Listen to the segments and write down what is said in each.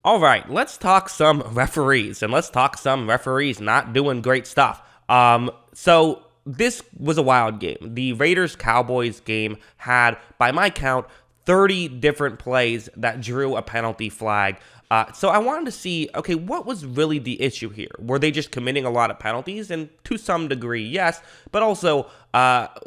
All right, let's talk some referees, and let's talk some referees not doing great stuff. So this was a wild game. The Raiders-Cowboys game had, by my count, 30 different plays that drew a penalty flag. So I wanted to see, okay, what was really the issue here? Were they just committing a lot of penalties? And to some degree, yes, but also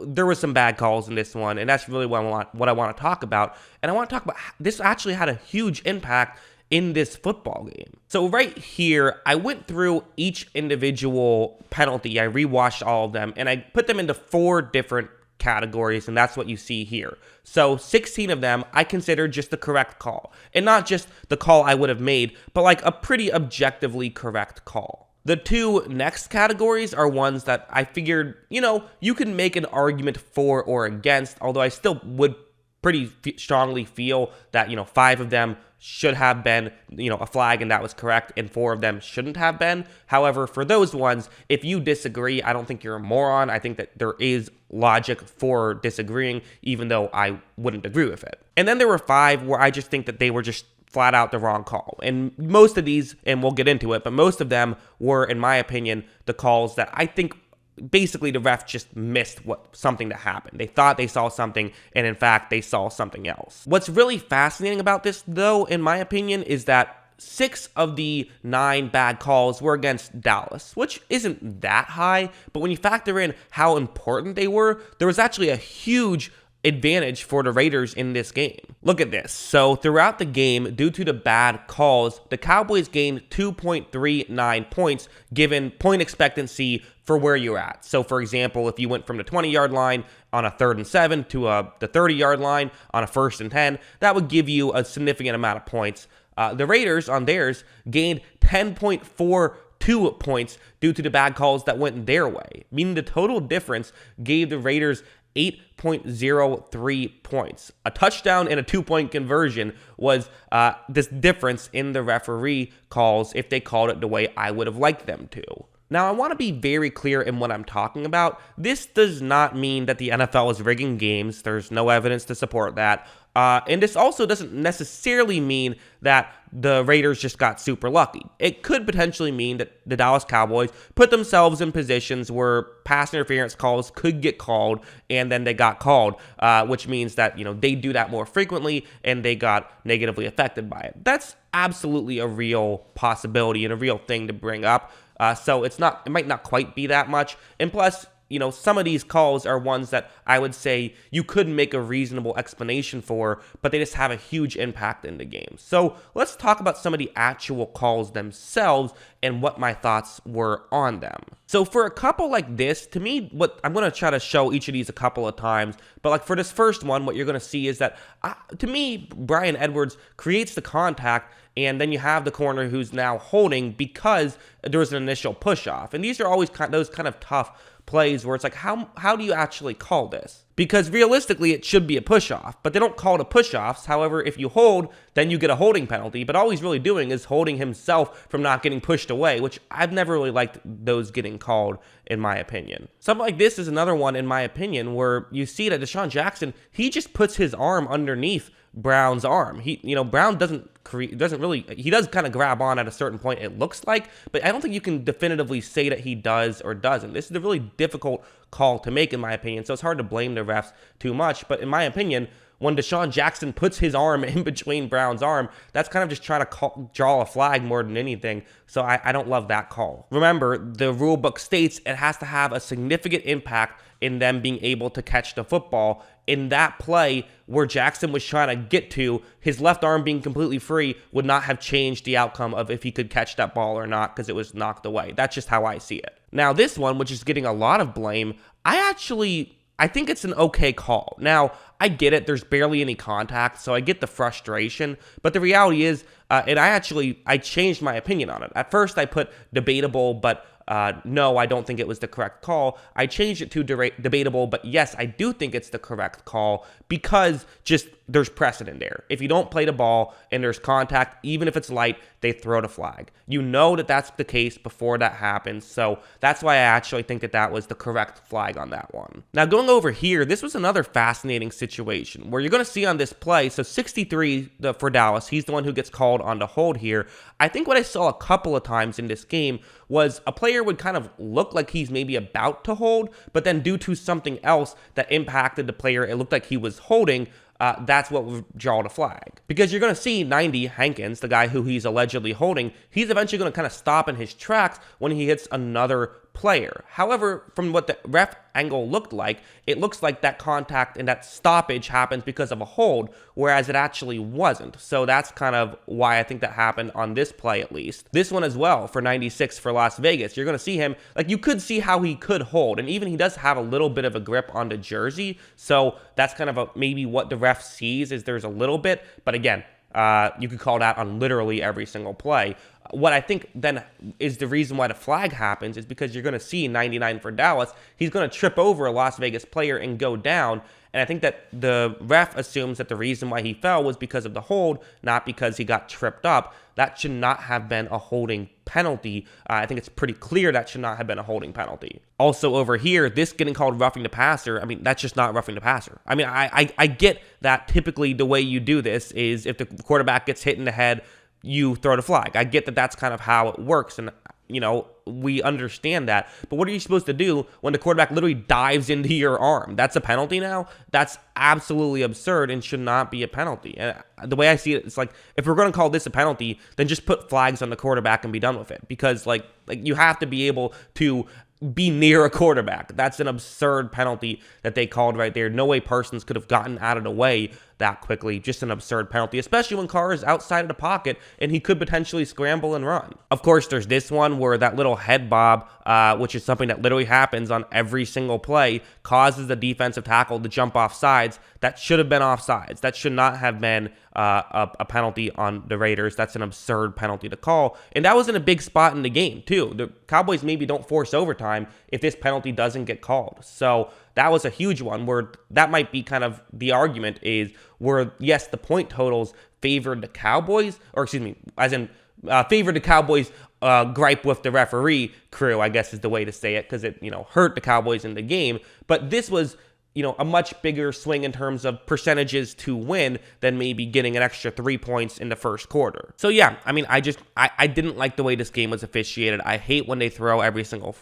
there were some bad calls in this one, and that's really what I want to talk about. And I want to talk about this actually had a huge impact in this football game. So right here, I went through each individual penalty. I rewatched all of them, and I put them into 4 different categories, and that's what you see here. So 16 of them I considered just the correct call, and not just the call I would have made, but like a pretty objectively correct call. The 2 next categories are ones that I figured, you can make an argument for or against, although I still would pretty strongly feel that, 5 of them should have been, a flag and that was correct, and 4 of them shouldn't have been. However, for those ones, if you disagree, I don't think you're a moron. I think that there is logic for disagreeing, even though I wouldn't agree with it. And then there were 5 where I just think that they were just flat out the wrong call. And most of these, and we'll get into it, but most of them were, in my opinion, the calls that I think basically the ref just missed something that happened. They thought they saw something, and in fact, they saw something else. What's really fascinating about this, though, in my opinion, is that 6 of the 9 bad calls were against Dallas, which isn't that high, but when you factor in how important they were, there was actually a huge advantage for the Raiders in this game. Look at this. So throughout the game, due to the bad calls, the Cowboys gained 2.39 points given point expectancy for where you're at. So for example, if you went from the 20-yard line on a 3rd and 7 to the 30-yard line on a 1st and 10, that would give you a significant amount of points. The Raiders on theirs gained 10.42 points due to the bad calls that went their way, meaning the total difference gave the Raiders 8.03 points. A touchdown and a 2-point conversion was this difference in the referee calls if they called it the way I would have liked them to. Now, I want to be very clear in what I'm talking about. This does not mean that the NFL is rigging games. There's no evidence to support that. And this also doesn't necessarily mean that the Raiders just got super lucky. It could potentially mean that the Dallas Cowboys put themselves in positions where pass interference calls could get called, and then they got called, which means that, they do that more frequently, and they got negatively affected by it. That's absolutely a real possibility and a real thing to bring up. So it might not quite be that much. And plus, some of these calls are ones that I would say you could make a reasonable explanation for, but they just have a huge impact in the game. So let's talk about some of the actual calls themselves and what my thoughts were on them. So for a couple like this, to me, what I'm going to try to show each of these a couple of times, but like for this first one, what you're going to see is that, to me, Bryan Edwards creates the contact, and then you have the corner who's now holding because there was an initial push-off. And these are always those kind of tough plays where it's like, how do you actually call this? Because realistically, it should be a push-off, but they don't call it a push-offs. However, if you hold, then you get a holding penalty, but all he's really doing is holding himself from not getting pushed away, which I've never really liked those getting called, in my opinion. Something like this is another one, in my opinion, where you see that Deshaun Jackson, he just puts his arm underneath Brown's arm. Brown he does kind of grab on at a certain point, it looks like, but I don't think you can definitively say that he does or doesn't. This is a really difficult call to make, in my opinion, so it's hard to blame the refs too much, but in my opinion, when Deshaun Jackson puts his arm in between Brown's arm, that's kind of just trying to draw a flag more than anything, so I don't love that call. Remember, the rule book states it has to have a significant impact in them being able to catch the football. In that play where Jackson was trying to get to, his left arm being completely free would not have changed the outcome of if he could catch that ball or not because it was knocked away. That's just how I see it. Now, this one, which is getting a lot of blame, I think it's an okay call. Now, I get it. There's barely any contact, so I get the frustration. But the reality is, I changed my opinion on it. At first, I put debatable, but no, I don't think it was the correct call. I changed it to debatable, but yes, I do think it's the correct call because just there's precedent there. If you don't play the ball and there's contact, even if it's light, they throw the flag. You know that that's the case before that happens, so that's why I actually think that that was the correct flag on that one. Now, going over here, this was another fascinating situation where you're going to see on this play, so 63 for Dallas, he's the one who gets called on the hold here. I think what I saw a couple of times in this game was a player would kind of look like he's maybe about to hold, but then due to something else that impacted the player, it looked like he was holding, that's what would draw the flag. Because you're going to see 90, Hankins, the guy who he's allegedly holding, he's eventually going to kind of stop in his tracks when he hits another player. However, from what the ref angle looked like, it looks like that contact and that stoppage happens because of a hold, whereas it actually wasn't. So that's kind of why I think that happened on this play, at least. This one as well, for 96 for Las Vegas, you're going to see him, like, you could see how he could hold, and even he does have a little bit of a grip on the jersey, so that's kind of maybe what the ref sees, is there's a little bit, but again, you could call that on literally every single play. What I think then is the reason why the flag happens is because you're going to see 99 for Dallas. He's going to trip over a Las Vegas player and go down. And I think that the ref assumes that the reason why he fell was because of the hold, not because he got tripped up. That should not have been a holding penalty. I think it's pretty clear that should not have been a holding penalty. Also over here, this getting called roughing the passer, I mean, that's just not roughing the passer. I mean, I get that typically the way you do this is if the quarterback gets hit in the head, you throw the flag. I get that that's kind of how it works, and you know, we understand that. But what are you supposed to do when the quarterback literally dives into your arm? That's a penalty now? That's absolutely absurd and should not be a penalty. And the way I see it, it's like, if we're going to call this a penalty, then just put flags on the quarterback and be done with it. Because like you have to be able to be near a quarterback. That's an absurd penalty that they called right there. No way Parsons could have gotten out of the way that quickly. Just an absurd penalty, especially when Carr is outside of the pocket and he could potentially scramble and run. Of course, there's this one where that little head bob, which is something that literally happens on every single play, causes the defensive tackle to jump off sides. That should have been offsides. That should not have been a penalty on the Raiders. That's an absurd penalty to call. And that was in a big spot in the game, too. The Cowboys maybe don't force overtime if this penalty doesn't get called. So that was a huge one where that might be kind of the argument is where, yes, the point totals favored the Cowboys, or excuse me, as in favored the Cowboys gripe with the referee crew, I guess is the way to say it, because it, you know, hurt the Cowboys in the game. But this was, you know, a much bigger swing in terms of percentages to win than maybe getting an extra 3 points in the first quarter. So yeah, I mean, I didn't like the way this game was officiated. I hate when they throw every single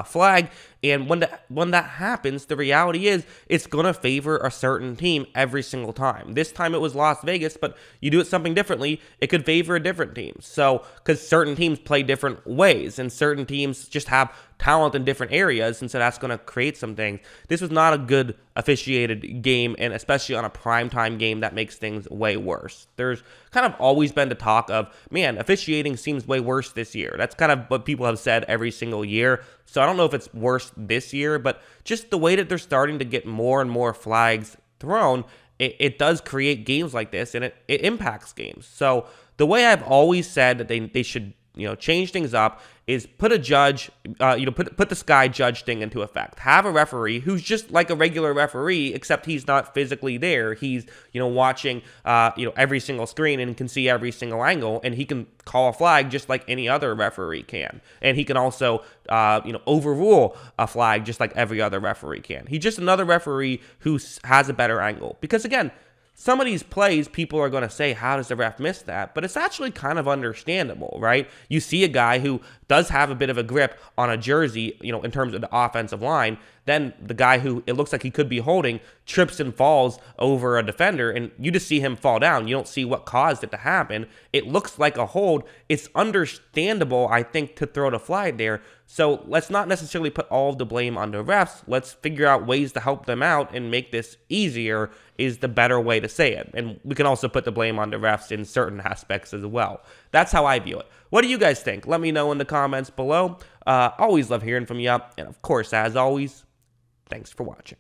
flag. And when that happens, the reality is it's going to favor a certain team every single time. This time it was Las Vegas, but you do it something differently, it could favor a different team. So, because certain teams play different ways and certain teams just have talent in different areas, and so that's going to create some things. This was not a good officiated game, and especially on a primetime game, that makes things way worse. There's kind of always been the talk of, man, officiating seems way worse this year. That's kind of what people have said every single year. So I don't know if it's worse this year, but just the way that they're starting to get more and more flags thrown, it does create games like this, and it impacts games. So the way I've always said that they should, you know, change things up is put a judge, put the sky judge thing into effect. Have a referee who's just like a regular referee, except he's not physically there. He's, you know, watching, every single screen and can see every single angle, and he can call a flag just like any other referee can. And he can also, overrule a flag just like every other referee can. He's just another referee who has a better angle. Because again, some of these plays, people are going to say, how does the ref miss that? But it's actually kind of understandable, right? You see a guy who does have a bit of a grip on a jersey, you know, in terms of the offensive line. Then the guy who it looks like he could be holding trips and falls over a defender, and you just see him fall down. You don't see what caused it to happen. It looks like a hold. It's understandable, I think, to throw the flag there. So let's not necessarily put all of the blame on the refs. Let's figure out ways to help them out and make this easier is the better way to say it. And we can also put the blame on the refs in certain aspects as well. That's how I view it. What do you guys think? Let me know in the comments below. Always love hearing from you. And of course, as always, thanks for watching.